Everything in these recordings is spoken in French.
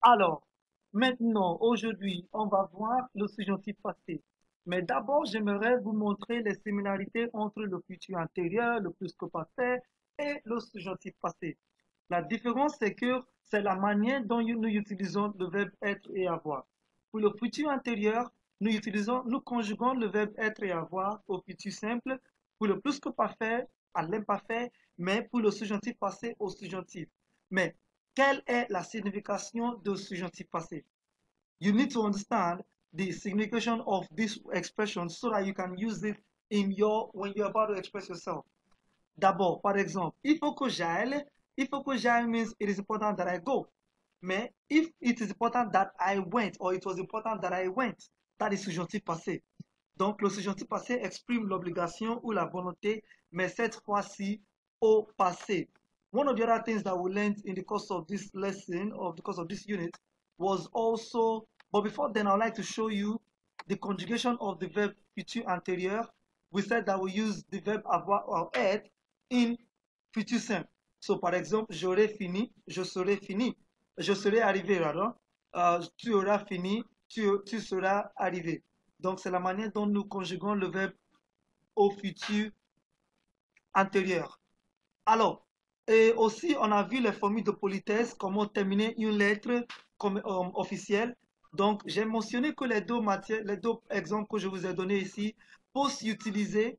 Alors, maintenant, aujourd'hui, on va voir le subjonctif passé. Mais d'abord, j'aimerais vous montrer les similarités entre le futur antérieur, le plus que passé, et le subjonctif passé. La différence, c'est que c'est la manière dont nous utilisons le verbe être et avoir. Pour le futur antérieur, nous conjuguons le verbe être et avoir au futur simple, pour le plus que parfait, à l'imparfait, mais pour le subjonctif passé au subjonctif. Mais quelle est la signification de subjonctif passé? You need to understand the signification of this expression so that you can use it in your when you're about to express yourself. D'abord, par exemple, il faut que j'aille means it is important that I go. Mais if it is important that I went or it was important that I went, that is subjonctif passé. Donc le subjonctif passé exprime l'obligation ou la volonté, mais cette fois-ci au passé. One of the other things that we learned in the course of this lesson, of the course of this unit, was also, but before then, I'd like to show you the conjugation of the verb futur antérieur. We said that we use the verb avoir or être in futur simple. So, par exemple, j'aurai fini, je serai fini, je serai arrivé, pardon. Tu auras fini, tu seras arrivé. Donc, c'est la manière dont nous conjuguons le verbe au futur antérieur. Alors, et aussi, on a vu les formules de politesse, comment terminer une lettre comme, officielle. Donc, j'ai mentionné que les deux exemples que je vous ai donnés ici peuvent s'utiliser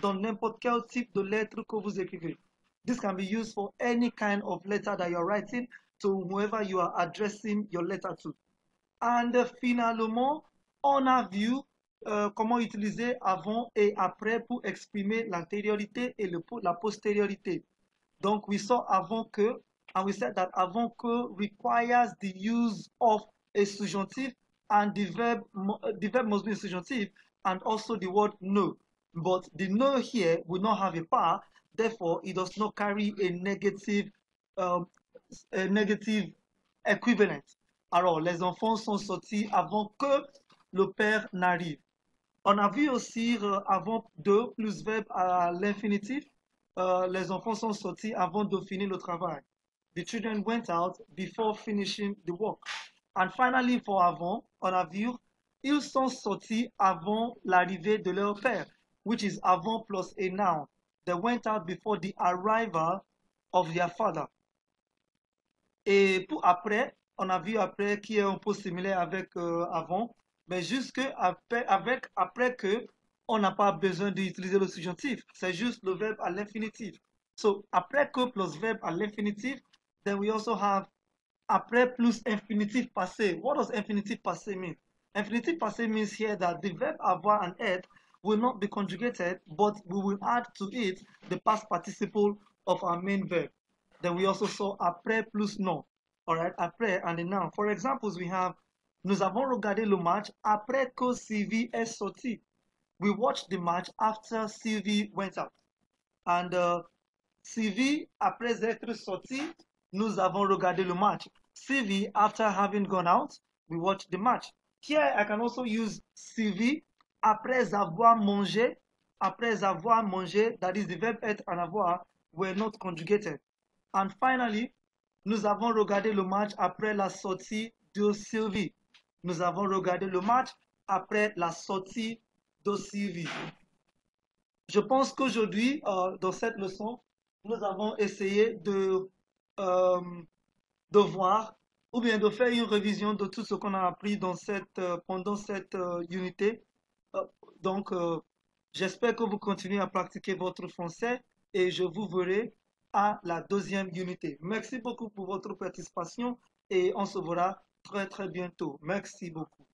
dans n'importe quel type de lettre que vous écrivez. This can be used for any kind of letter that you're writing to whoever you are addressing your letter to. And finalement, on a vu comment utiliser avant et après pour exprimer l'antériorité et la postériorité. Donc, we saw avant que, and we said that avant que requires the use of a subjunctive and the verb must be a subjunctive and also the word no. But the no here will not have a part, therefore it does not carry um, a negative equivalent. Alors, les enfants sont sortis avant que le père n'arrive. On a vu aussi avant de plus verbe à l'infinitif. Les enfants sont sortis avant de finir le travail. The children went out before finishing the work. And finally, for avant, on a vu, ils sont sortis avant l'arrivée de leur père, which is avant plus a noun. They went out before the arrival of their father. Et pour après, on a vu après qui est un peu similaire avec avant, mais juste après que, on n'a pas besoin d'utiliser le subjonctif. C'est juste le verbe à l'infinitif. So, après que plus verbe à l'infinitif, then we also have après plus infinitif passé. What does infinitif passé mean? Infinitif passé means here that the verb avoir and être will not be conjugated, but we will add to it the past participle of our main verb. Then we also saw après plus non. All right, après and the noun. For examples, we have nous avons regardé le match après que Sylvie est sortie. We watched the match after Sylvie went out. And Sylvie, après être sortie, nous avons regardé le match. Sylvie, after having gone out, we watched the match. Here, I can also use Sylvie après avoir mangé. Après avoir mangé, that is the verb être and avoir, were not conjugated. And finally, nous avons regardé le match après la sortie de Sylvie. Nous avons regardé le match après la sortie de Sylvie. Je pense qu'aujourd'hui, dans cette leçon, nous avons essayé euh, de voir ou bien de faire une révision de tout ce qu'on a appris pendant cette unité. Euh, donc, j'espère que vous continuez à pratiquer votre français et je vous verrai à la deuxième unité. Merci beaucoup pour votre participation et on se verra très très bientôt. Merci beaucoup.